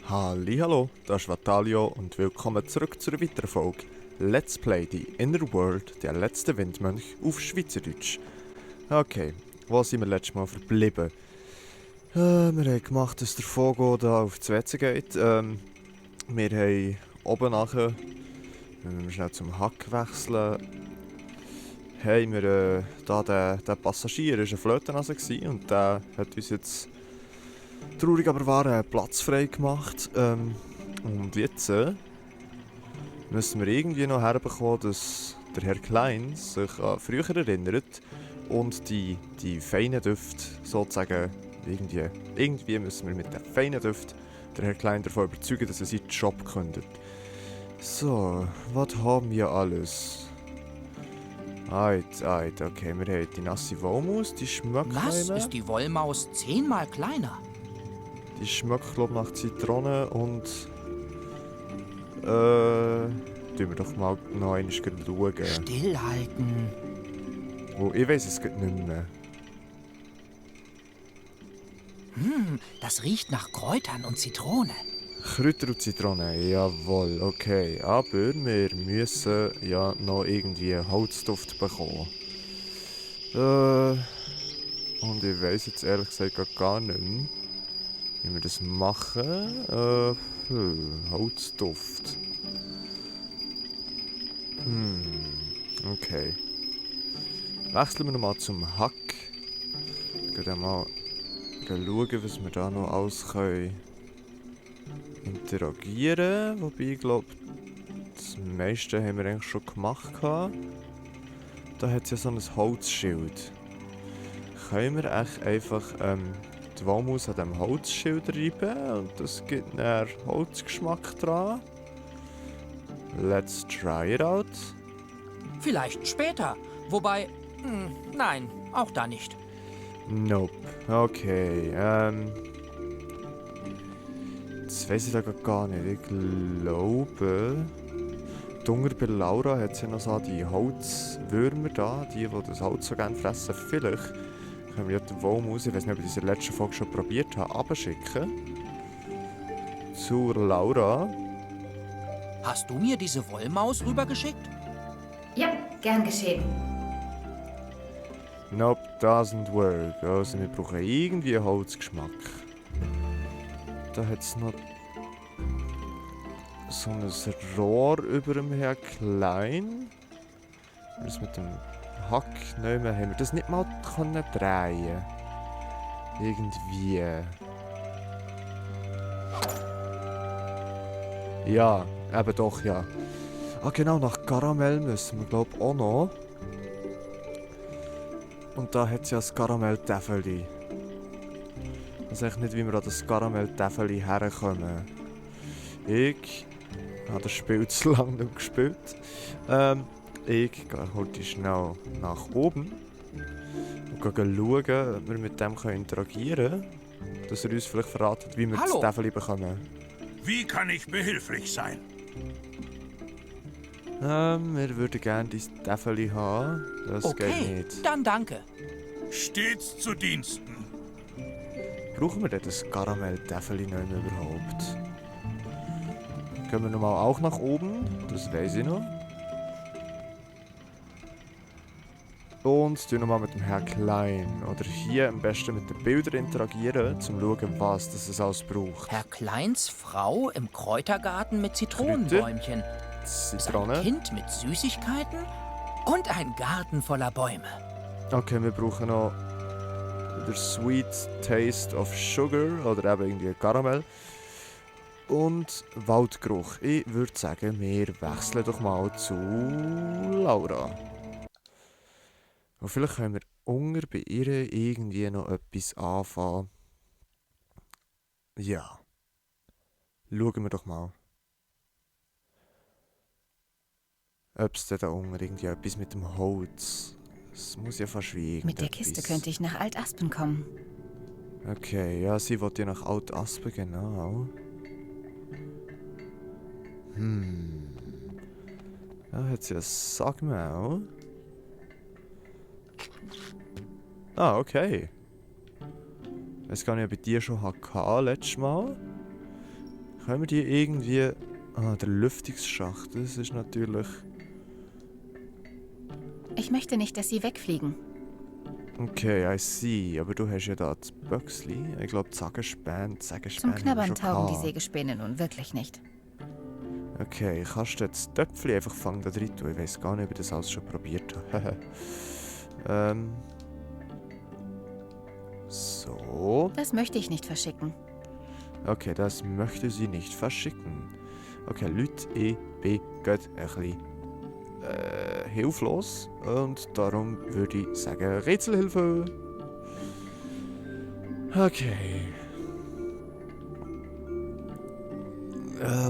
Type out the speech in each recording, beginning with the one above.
Hallo, das ist Vatalio und willkommen zurück zu einer weiteren Folge Let's Play die Inner World, der letzte Windmönch auf Schweizerdeutsch. Okay, wo sind wir letztes Mal verblieben? Wir haben gemacht, dass der Vogel da auf die WC geht. Wir haben oben nachher, wenn wir schnell zum Hack wechseln, haben wir da der Passagier, war ein Flötenase und der hat uns jetzt traurig aber wahr Platz frei gemacht. Und jetzt müssen wir irgendwie noch herbekommen, dass der Herr Klein sich an früher erinnert und die feinen Düfte sozusagen irgendwie müssen wir mit den feinen Düften der Herr Klein davon überzeugen, dass er seinen Job kündigt. So, was haben wir alles? Okay, wir haben die nasse Wollmaus, die schmeckt Was? Ist die Wollmaus 10-mal kleiner? Die schmeckt, glaube ich, nach Zitrone und tun wir doch mal noch einmal schauen. Stillhalten. Oh, ich weiss es gerade nicht mehr. Das riecht nach Kräutern und Zitrone. Kräuter und Zitrone, jawohl, okay. Aber wir müssen ja noch irgendwie Holzduft bekommen. Und ich weiss jetzt ehrlich gesagt gar nicht mehr, wie wir das machen. Holzduft. Okay. Wechseln wir nochmal zum Hack. Gehen mal schauen, was wir da noch alles können interagieren. Wobei ich glaube, das meiste haben wir eigentlich schon gemacht. Da hat es ja so ein Holzschild. Können wir echt einfach die Walmaus an diesem Holzschild reiben und das gibt dann Holzgeschmack dran. Let's try it out. Vielleicht später. Wobei, nein, auch da nicht. Nope. Okay, das weiss ich da gar nicht. Ich glaube, Dunger bei Laura hat es ja noch so die Holzwürmer da, die das Holz so gerne fressen. Vielleicht können wir ja die Wollmaus, ich weiß nicht, ob ich das in der letzten Folge schon probiert habe, abschicken. Zur Laura. Hast du mir diese Wollmaus rübergeschickt? Ja, gern geschehen. Nope, doesn't work. Also wir brauchen irgendwie einen Holzgeschmack. Da hat es noch so ein Rohr über dem Herr Klein. Das mit dem Hack nehmen haben wir das nicht mal können drehen. Irgendwie. Ja, eben doch, ja. Ah genau, nach Karamell müssen wir glaube ich auch noch. Und da hat es ja das Karamell-Täfeli. Ich weiß echt nicht, wie wir an das Karamell-Täfeli herkommen. Ich habe das Spiel zu lange nicht gespielt. Ich gehe heute schnell nach oben und schauen, ob wir mit dem interagieren können. Dass er uns vielleicht verratet, wie wir Hallo. das Täfeli bekommen. Wie kann ich behilflich sein? Wir würden gerne dein Täfeli haben. Das geht Okay, nicht. dann danke. Stets zu Diensten. Brauchen wir denn das Karamell-Täfeli nicht mehr überhaupt? Können wir nochmal auch nach oben? Das weiss ich noch. Und tun nochmal mit dem Herrn Klein. Oder hier am besten mit den Bildern interagieren, um zu schauen, was das alles braucht. Herr Kleins Frau im Kräutergarten mit Zitronenbäumchen. Sein Zitrone. Kind mit Süßigkeiten und ein Garten voller Bäume. Okay, wir brauchen noch der Sweet Taste of Sugar oder eben irgendwie Karamell. Und Waldgeruch. Ich würde sagen, wir wechseln doch mal zu Laura. Und vielleicht können wir unter bei ihr irgendwie noch etwas anfangen. Ja. Schauen wir doch mal. Ob es da unten irgendwie etwas mit dem Holz. Es muss ja fast wie irgendetwas. Mit der Kiste könnte ich nach Altaspen kommen. Okay, ja, sie will ja nach Altaspen, genau. Da hat sie ein Sagmaul. Ah, okay. Ich weiß gar nicht, ob ich die schon hatte letztes Mal. Können wir die irgendwie... Ah, der Lüftungsschacht, das ist natürlich... Ich möchte nicht, dass sie wegfliegen. Okay, I see. Aber du hast ja da das Böxli. Ich glaube, Zagespäne Zum haben wir Knabbern schon taugen die gehabt. Sägespäne nun wirklich nicht. Okay, kannst du das Töpfchen einfach fangen da drin tun? Ich weiß gar nicht, ob ich das alles schon probiert habe. So. Das möchte ich nicht verschicken. Okay, das möchte sie nicht verschicken. Okay, Leute, ich bin gerade ein bisschen hilflos. Und darum würde ich sagen, Rätselhilfe. Okay.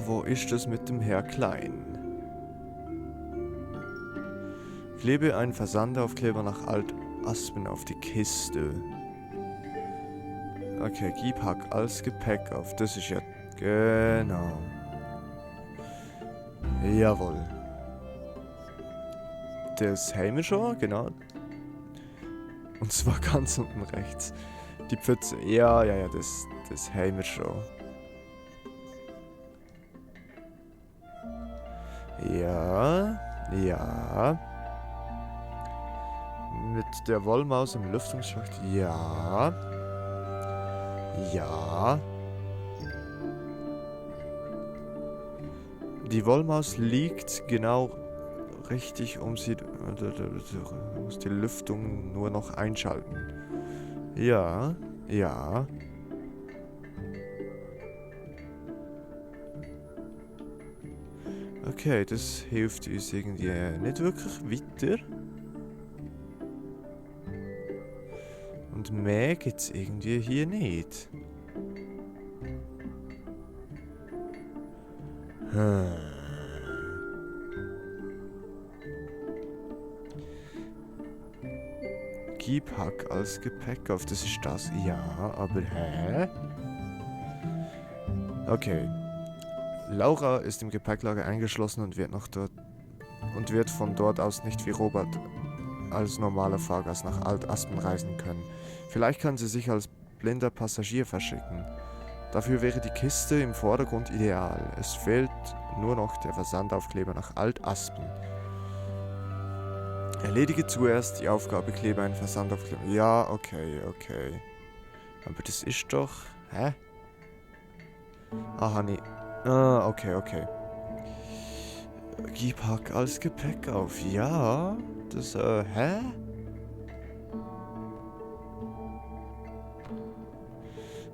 Wo ist das mit dem Herr Klein? Klebe einen Versandaufkleber nach Alt-Aspen auf die Kiste. Okay, gib Hack als Gepäck auf. Das ist ja... Genau. Jawohl. Das haben wir schon, genau. Und zwar ganz unten rechts. Die Pfütze. Ja, das haben wir schon. Ja. Mit der Wollmaus im Lüftungsschacht. Ja. Die Wollmaus liegt genau richtig, um sie... muss die Lüftung nur noch einschalten. Ja. Okay, das hilft uns irgendwie nicht wirklich weiter. Und mehr gibt's irgendwie hier nicht. Gib Hack als Gepäck auf. Das ist das. Ja, aber hä? Okay. Laura ist im Gepäcklager eingeschlossen und wird von dort aus nicht wie Robert als normaler Fahrgast nach Alt-Aspen reisen können. Vielleicht kann sie sich als blinder Passagier verschicken. Dafür wäre die Kiste im Vordergrund ideal. Es fehlt nur noch der Versandaufkleber nach Alt-Aspen. Erledige zuerst die Aufgabe, klebe einen Versandaufkleber. Ja, okay. Aber das ist doch... Hä? Aha, nee. Ah, okay. Gib Hack als Gepäck auf. Ja, das, hä?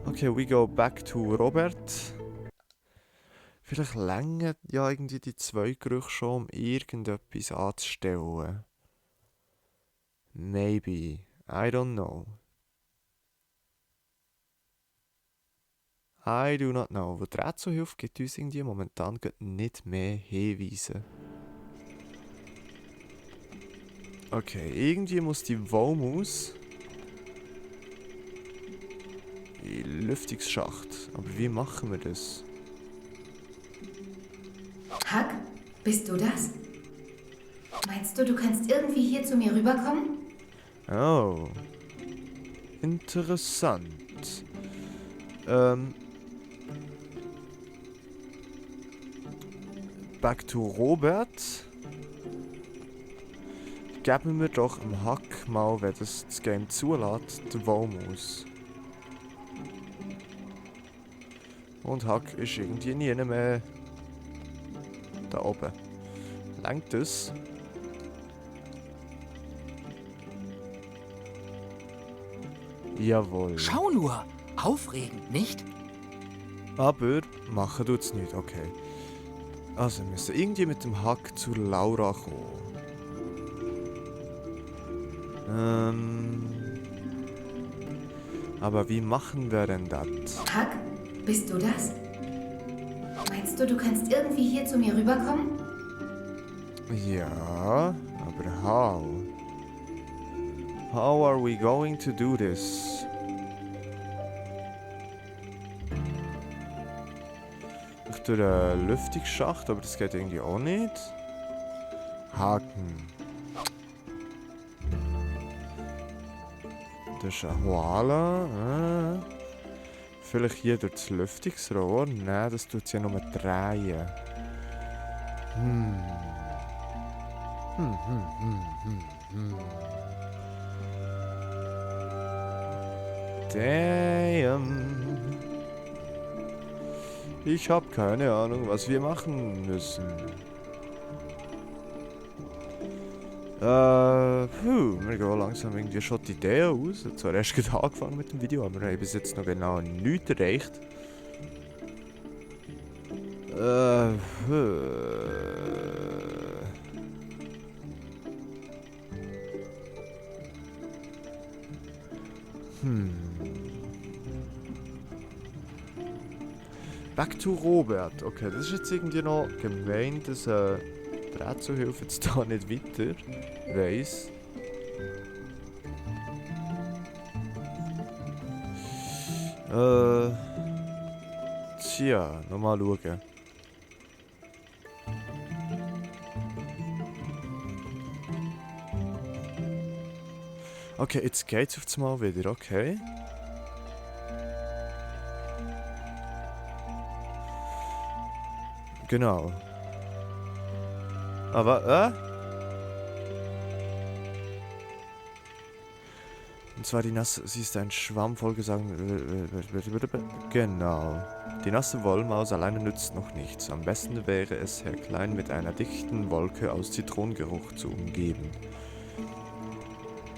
Okay, we go back to Robert. Vielleicht länger ja irgendwie die 2 Gerüche schon, um irgendetwas anzustellen. Maybe. I don't know. I do not know. Wo die Rätselhilfe gibt uns irgendwie momentan nicht mehr Hinweise. Okay, irgendwie muss die Wollmaus in den Lüftungsschacht. Aber wie machen wir das? Huck, bist du das? Meinst du kannst irgendwie hier zu mir rüberkommen? Oh. Interessant. Back to Robert. Geben wir doch im Hack mal, wenn das Game zulässt, die Wollmaus. Und Hack ist irgendwie nie mehr da oben. Langt es? Jawohl. Schau nur! Aufregend, nicht? Aber machen tut's nicht, okay. Also wir müssen irgendwie mit dem Hack zu Laura kommen. Aber wie machen wir denn das? Huck, bist du das? Meinst du kannst irgendwie hier zu mir rüberkommen? Ja, aber how? How are we going to do this? Durch den Lüftungsschacht, aber das geht irgendwie auch nicht. Haken. Das ist ein Koala. vielleicht hier durch das Lüftungsrohr? Nein, das tut ja nur drehen. Damn. Ich hab keine Ahnung, was wir machen müssen. Mir gehen langsam irgendwie schon die Idee aus. Ich habe zwar erst gerade angefangen mit dem Video, aber wir haben bis jetzt noch genau nichts erreicht. Back to Robert. Okay, das ist jetzt irgendwie noch gemein, dass die Rätselhilfe jetzt da nicht weiter weiss. Tja, nochmal schauen. Okay, jetzt geht's auf einmal wieder, okay. Genau. Aber, Und zwar die nasse, sie ist ein Schwamm vollgesagen. Genau. Die nasse Wollmaus alleine nützt noch nichts. Am besten wäre es, Herr Klein mit einer dichten Wolke aus Zitronengeruch zu umgeben.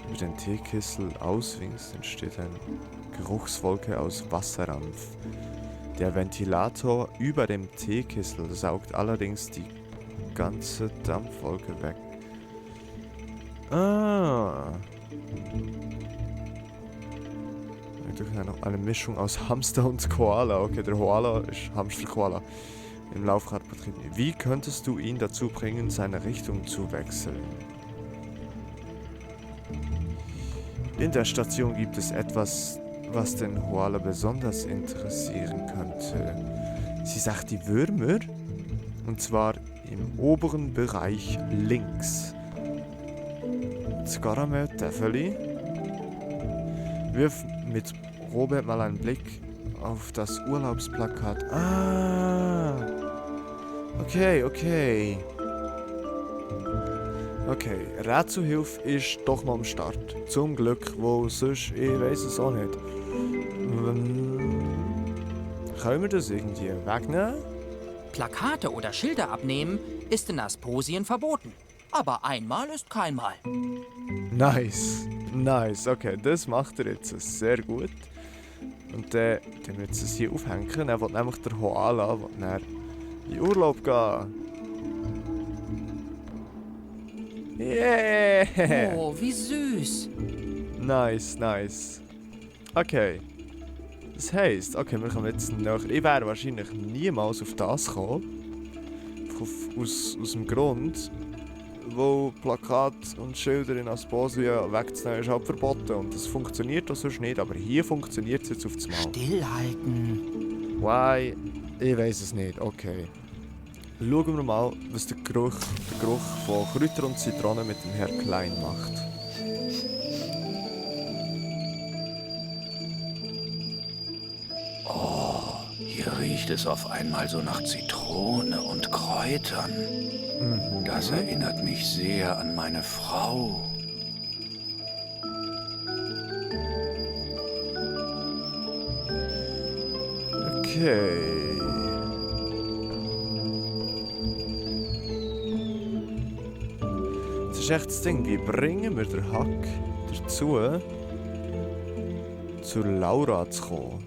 Wenn du den Teekessel auswinkst, entsteht eine Geruchswolke aus Wasserdampf. Der Ventilator über dem Teekessel saugt allerdings die ganze Dampfwolke weg. Ah. Noch eine Mischung aus Hamster und Koala. Okay, der Koala ist Hamster-Koala im Laufradbetrieb. Wie könntest du ihn dazu bringen, seine Richtung zu wechseln? In der Station gibt es etwas, was den Koala besonders interessieren könnte. Sie sagt die Würmer, und zwar im oberen Bereich links. Das Karamell-Täfeli. Wirf mit Robert mal einen Blick auf das Urlaubsplakat. Ah! Okay. Okay, Rätselhilfe ist doch noch am Start. Zum Glück, wo sonst, ich weiß es auch nicht. Können wir das irgendwie wegnehmen? Plakate oder Schilder abnehmen ist in Asposien verboten. Aber einmal ist keinmal. Nice, okay, das macht er jetzt sehr gut. Und dann wird es hier aufhängen. Er will nämlich der Koala in Urlaub gehen. Yeah! Oh, wie süß. Nice. Okay. Das heisst, okay, wir kommen jetzt nach. Ich wäre wahrscheinlich niemals auf das gekommen. Aus dem Grund, wo Plakate und Schilder in Asposien wegzunehmen ist halt verboten. Und das funktioniert auch sonst nicht, aber hier funktioniert es jetzt auf das Mal. Stillhalten. Why? Ich weiß es nicht, okay. Schauen wir mal, was der Geruch von Kräuter und Zitronen mit dem Herr Klein macht. Hier riecht es auf einmal so nach Zitrone und Kräutern. Das erinnert mich sehr an meine Frau. Okay. Das ist echt das Ding, wie bringen wir den Hack dazu, zu Laura zu kommen?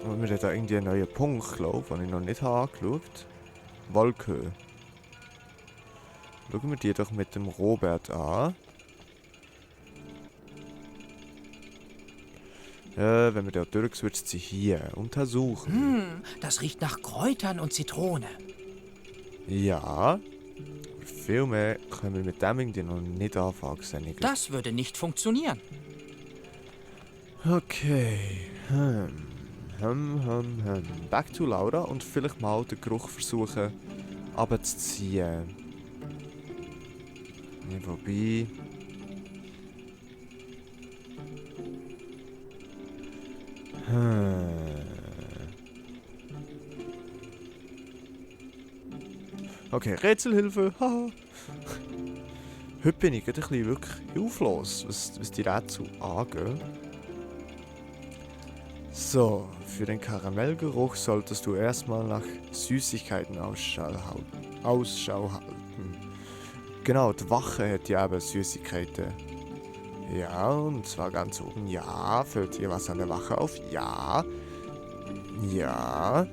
Und wir haben da irgendwie einen neuen Punkt, glaube ich, den ich noch nicht angeschaut habe. Wolke. Schauen wir die doch mit dem Robert an. Wenn wir da durch, wird sie hier untersuchen. Das riecht nach Kräutern und Zitrone. Ja. Aber viel mehr können wir mit dem irgendwie noch nicht anfangen. Das würde nicht funktionieren. Okay. Back to Laura und vielleicht mal den Geruch versuchen abzuziehen. Ja, wobei... Okay, Rätselhilfe. Haha. Heute bin ich gerade ein bisschen wirklich hilflos, was die Rätsel angeht. So, für den Karamellgeruch solltest du erstmal nach Süßigkeiten Ausschau halten. Genau, die Wache hat ja eben Süßigkeiten. Ja, und zwar ganz oben. Ja, fällt dir was an der Wache auf? Ja. Ja.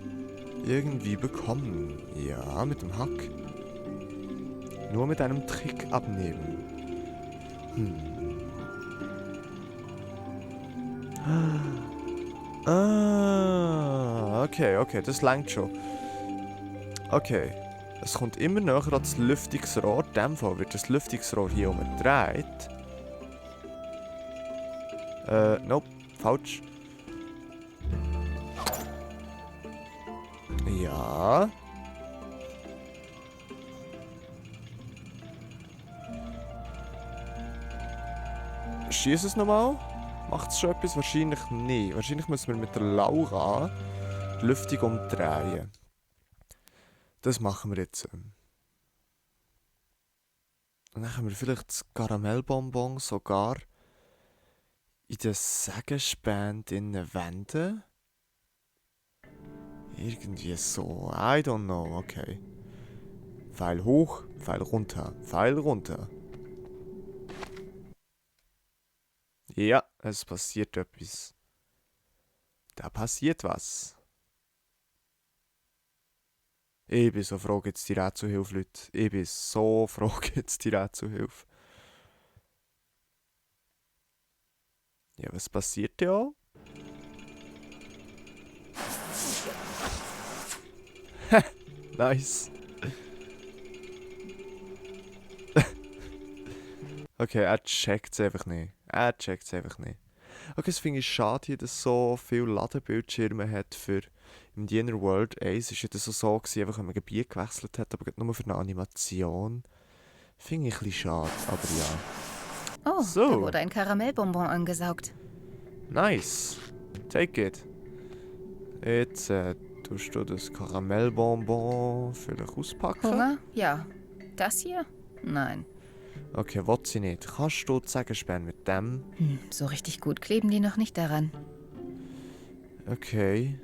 Irgendwie bekommen. Ja, mit dem Hack. Nur mit einem Trick abnehmen. Okay, das langt schon. Okay. Es kommt immer näher an das Lüftungsrohr. In dem Fall wird das Lüftungsrohr hier umgedreht. Nope, falsch. Ja. Schieß es nochmal. Macht es schon etwas? Wahrscheinlich nicht. Wahrscheinlich müssen wir mit der Laura die Lüftung umdrehen. Das machen wir jetzt. Und dann können wir vielleicht das Karamellbonbon sogar in den Sägespänen drinnen wenden. Irgendwie so. I don't know. Okay. Pfeil hoch, Pfeil runter, Pfeil runter. Ja, es passiert etwas. Da passiert was. Ich bin so froh, gibt's die Rätselhilfe, Leute. Ich bin so froh, gibt's die Rätselhilfe. Ja, was passiert ja? Nice. Okay, er checkt's einfach nicht. Okay, das finde ich schade hier, dass es so viele Ladebildschirme hat für im The Inner World 1. Ist ja das so gewesen, einfach wenn man Gebiet gewechselt hat, aber nur für eine Animation. Finde ich ein bisschen schade, aber ja. Oh, So. da wurde ein Karamellbonbon angesaugt. Nice. Take it. Jetzt tust du das Karamellbonbon vielleicht auspacken. Hunger? Ja. Das hier? Nein. Okay, will sie nicht. Kannst du die Sägespäne mit dem? So richtig gut kleben die noch nicht daran. Okay.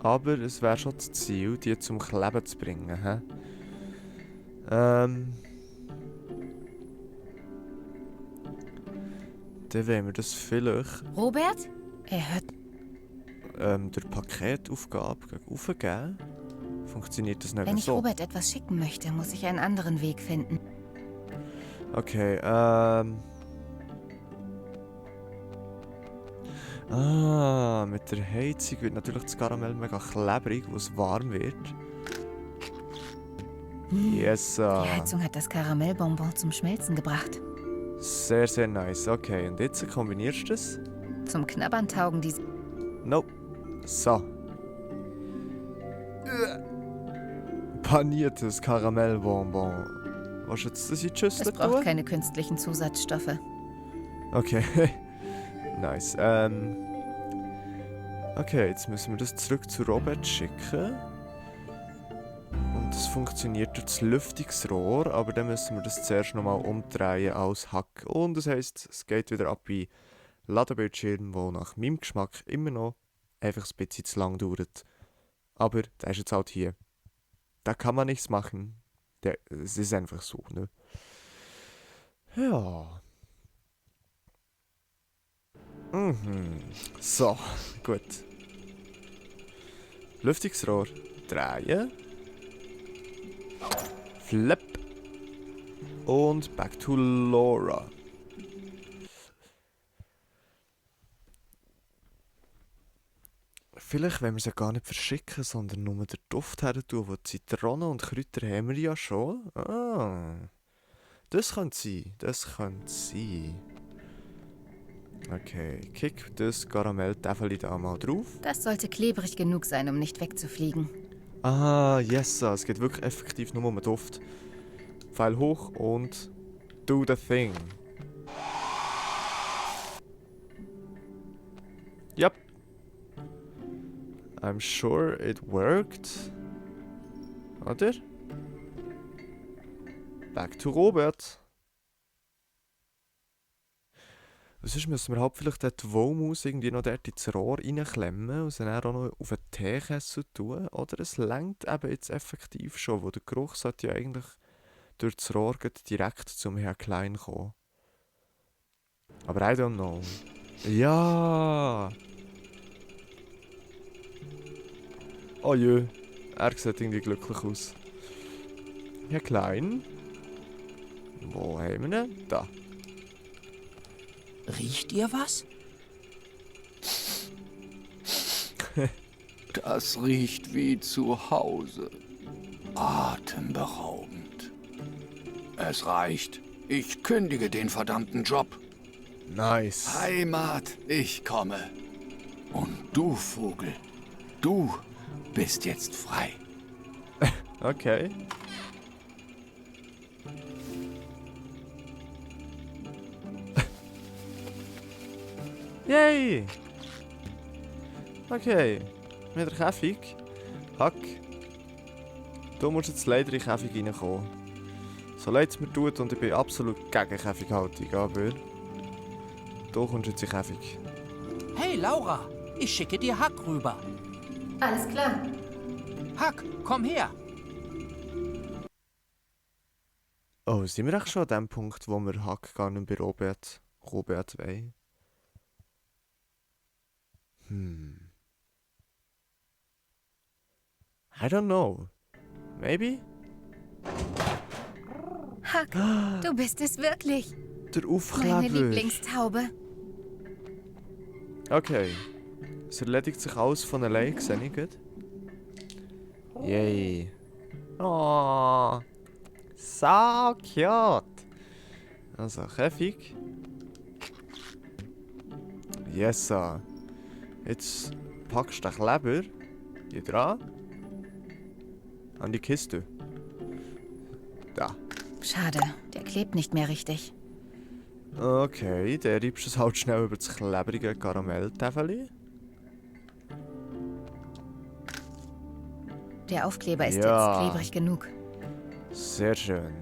Aber es wäre schon das Ziel, die zum Kleben zu bringen, hä? Dann wollen wir das vielleicht Robert? Er hört... durch Paketaufgabe aufgeben. Funktioniert das nicht Wenn ich so? Robert etwas schicken möchte, muss ich einen anderen Weg finden. Okay, mit der Heizung wird natürlich das Karamell mega klebrig, wo es warm wird. Yes, Die Heizung hat das Karamellbonbon zum Schmelzen gebracht. Sehr, sehr nice. Okay, und jetzt kombinierst du das? Zum Knabbern taugen die... Nope. So. Paniertes Karamellbonbon. Was jetzt das in die Schüssel Es braucht tun? keine künstlichen Zusatzstoffe. Okay. Nice. Okay, jetzt müssen wir das zurück zu Robert schicken. Und das funktioniert durch das Lüftungsrohr, aber dann müssen wir das zuerst nochmal umdrehen als Hack. Und das heisst, es geht wieder ab in Ladebildschirm, wo nach meinem Geschmack immer noch einfach ein bisschen zu lang dauert. Aber der ist jetzt halt hier. Da kann man nichts machen. Es ist einfach so, ne? Ja. So, gut. Lüftungsrohr drehen. Flip. Und back to Laura. Vielleicht wollen wir sie gar nicht verschicken, sondern nur den Duft her tun, wo Zitronen und Kräuter haben wir ja schon. Das könnte sein. Okay, kick das Karamelltäfeli da mal drauf. Das sollte klebrig genug sein, um nicht wegzufliegen. Yes, es geht wirklich effektiv nur um den Duft. Pfeil hoch und do the thing. Yep. I'm sure it worked. Oder? Back to Robert. Sonst müssen wir halt vielleicht die Wollmaus irgendwie noch dort ins Rohr reinklemmen und sie dann auch noch auf einen Teekessel tun. Oder es reicht eben jetzt effektiv schon, wo der Geruch sollte ja eigentlich durch das Rohr direkt zum Herrn Klein kommen. Aber I don't know. Ja! Oh je, er sieht irgendwie glücklich aus. Herr Klein? Wo haben wir ihn? Da. Riecht ihr was? Das riecht wie zu Hause. Atemberaubend. Es reicht. Ich kündige den verdammten Job. Nice. Heimat, ich komme. Und du, Vogel, du bist jetzt frei. Okay. Yay! Okay, mit der Käfig. Hack. Du musst jetzt leider in den Käfig reinkommen. So leid es mir tut und ich bin absolut gegen Käfighaltung, aber du kommst jetzt in den Käfig. Hey, Laura, ich schicke dir Huck rüber. Alles klar. Huck, komm her. Oh, sind wir echt schon an dem Punkt, wo wir Hack gar nicht bei Robert wollen? I don't know. Maybe? Huck, du bist es wirklich. Der Aufkleber. Meine Lieblingstaube. Okay. Es erledigt sich alles von allein, sehe ich gut. Yay. Oh. So cute. Also, Käfig. Yes, sir. Jetzt packst du den Kleber hier dran. An die Kiste. Da. Schade, der klebt nicht mehr richtig. Okay, dann reibst du es halt schnell über das klebrige Karamelltäfeli. Der Aufkleber ist Ja. jetzt klebrig genug. Sehr schön.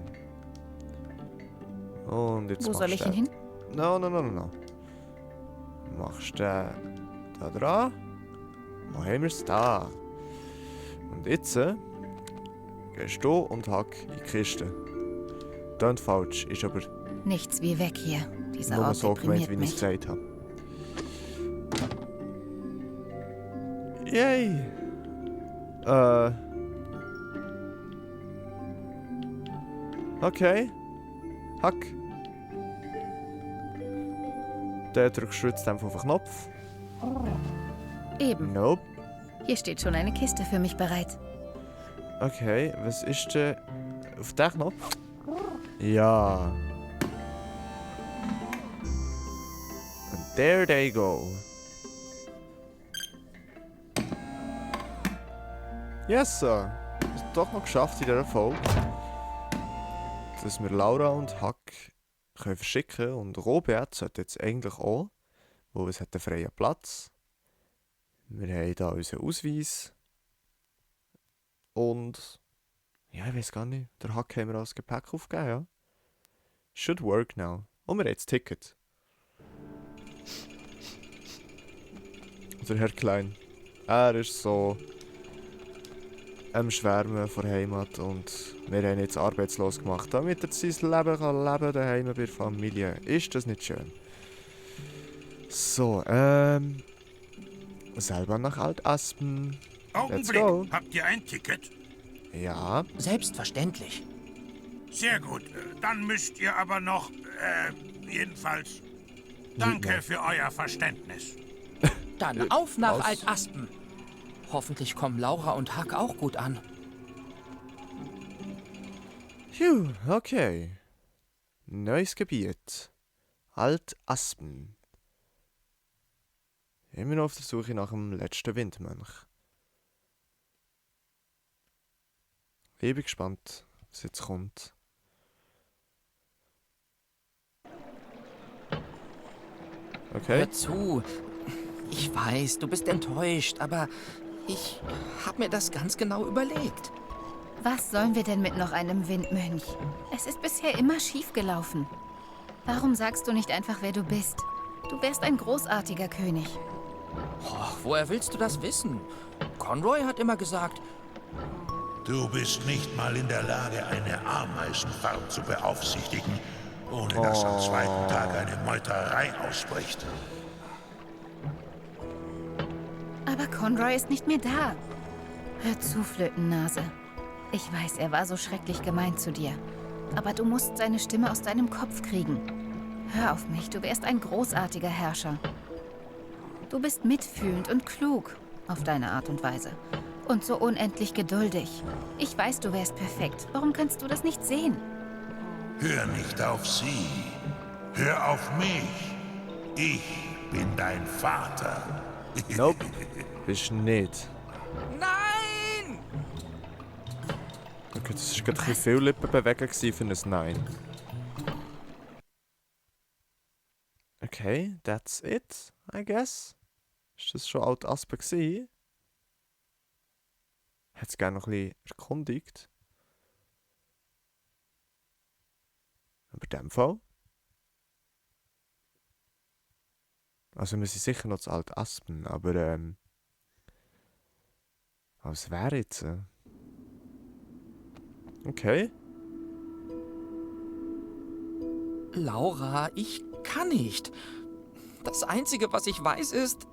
Und jetzt Wo soll ich machst ihn du hin? No. Machst du da dran. Wo haben wir es da? Und jetzt gehst du und hack in die Kiste. Klingt falsch, ist aber Nichts wie weg hier. Dieser nur Ort so gemeint, deprimiert wie ich es mich. gesagt habe. Yay! Okay. Hack. Dann drückst du jetzt einfach auf den Knopf. Eben, Nope. hier steht schon eine Kiste für mich bereit. Okay, was ist denn auf den Knopf? Ja. And there they go. Yes, sir. Wir haben es doch noch geschafft in dieser Folge, dass wir Laura und Huck können verschicken und Robert sollte jetzt eigentlich auch, weil es hat einen freien Platz. Wir haben hier unseren Ausweis. Und ja, ich weiß gar nicht. Der Hack haben wir als Gepäck aufgegeben, ja. Should work now. Und wir haben jetzt das Ticket. Der Herr Klein. Er ist so am Schwärmen vor Heimat und wir haben ihn jetzt arbeitslos gemacht, damit er sein Leben kann leben daheim bei der Familie. Ist das nicht schön? So, selber nach Altaspen. Let's go. Augenblick, habt ihr ein Ticket? Ja, Selbstverständlich. Sehr gut, dann müsst ihr aber noch, jedenfalls, danke für euer Verständnis. Dann auf nach was? Altaspen. Hoffentlich kommen Laura und Huck auch gut an. Phew, okay. Neues Gebiet. Altaspen. Immer noch auf der Suche nach dem letzten Windmönch. Ich bin gespannt, was jetzt kommt. Okay. Hör zu. Ich weiß, du bist enttäuscht, aber ich habe mir das ganz genau überlegt. Was sollen wir denn mit noch einem Windmönch? Es ist bisher immer schief gelaufen. Warum sagst du nicht einfach, wer du bist? Du wärst ein großartiger König. Och, woher willst du das wissen? Conroy hat immer gesagt, Du bist nicht mal in der Lage, eine Ameisenfarm zu beaufsichtigen, ohne dass am zweiten Tag eine Meuterei ausbricht. Aber Conroy ist nicht mehr da. Hör zu, Flötennase. Ich weiß, er war so schrecklich gemein zu dir. Aber du musst seine Stimme aus deinem Kopf kriegen. Hör auf mich, du wärst ein großartiger Herrscher. Du bist mitfühlend und klug, auf deine Art und Weise. Und so unendlich geduldig. Ich weiß, du wärst perfekt. Warum kannst du das nicht sehen? Hör nicht auf sie. Hör auf mich. Ich bin dein Vater. Nope, bist nicht. nein! Okay, das war gerade ein bisschen viel Lippenbewegung für ein Nein. Okay, that's it, I guess. Ist das schon alt Aspen gewesen? Hat es gerne noch ein bisschen erkundigt. Aber in dem Fall. Also wir sind sicher noch zu alt Aspen, aber was wäre jetzt? Okay. Laura, ich kann nicht. Das Einzige, was ich weiß, ist,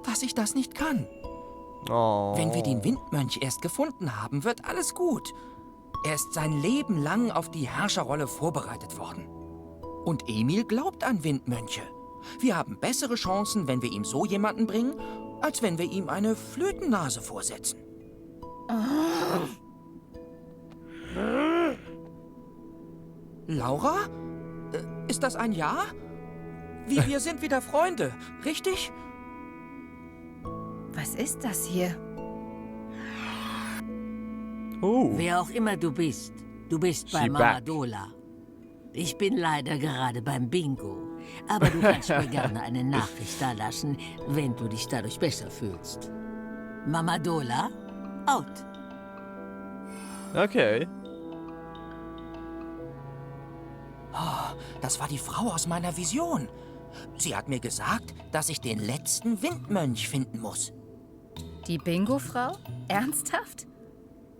dass ich das nicht kann. Oh. Wenn wir den Windmönch erst gefunden haben, wird alles gut. Er ist sein Leben lang auf die Herrscherrolle vorbereitet worden. Und Emil glaubt an Windmönche. Wir haben bessere Chancen, wenn wir ihm so jemanden bringen, als wenn wir ihm eine Flötennase vorsetzen. Laura? Ist das ein Ja? Wir sind wieder Freunde, richtig? Was ist das hier? Wer auch immer du bist bei She Mama back. Dola. Ich bin leider gerade beim Bingo. Aber du kannst mir gerne eine Nachricht da lassen, wenn du dich dadurch besser fühlst. Mama Dola, out. Okay. Das war die Frau aus meiner Vision. Sie hat mir gesagt, dass ich den letzten Windmönch finden muss. Die Bingo-Frau? Ernsthaft?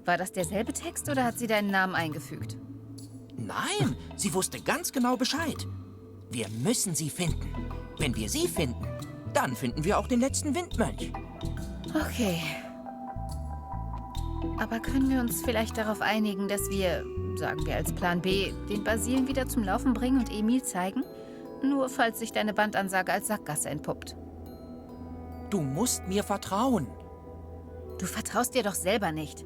War das derselbe Text oder hat sie deinen Namen eingefügt? Nein, sie wusste ganz genau Bescheid. Wir müssen sie finden. Wenn wir sie finden, dann finden wir auch den letzten Windmönch. Okay. Aber können wir uns vielleicht darauf einigen, dass wir, sagen wir als Plan B, den Basilen wieder zum Laufen bringen und Emil zeigen? Nur falls sich deine Bandansage als Sackgasse entpuppt. Du musst mir vertrauen. Du vertraust dir doch selber nicht.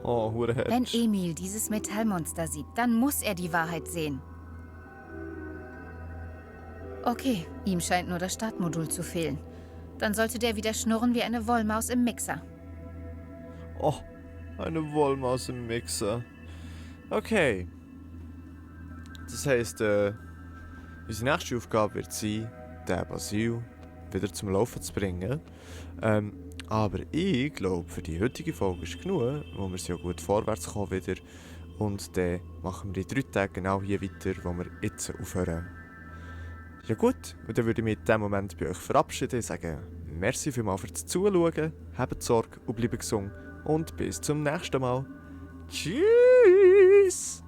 Oh, hure Wenn Hedge. Emil dieses Metallmonster sieht, dann muss er die Wahrheit sehen. Okay, ihm scheint nur das Startmodul zu fehlen. Dann sollte der wieder schnurren wie eine Wollmaus im Mixer. Oh, eine Wollmaus im Mixer. Okay. Das heisst, unsere nächste Aufgabe wird sein, den Basil wieder zum Laufen zu bringen. Aber ich glaube, für die heutige Folge ist genug, wo wir ja gut vorwärts kommen wieder. Und dann machen wir in 3 Tagen genau hier weiter, wo wir jetzt aufhören. Ja gut, und dann würde ich mich in diesem Moment bei euch verabschieden und sagen, merci vielmals fürs Zuschauen, habt Sorge und bleibt gesund und bis zum nächsten Mal. Tschüss!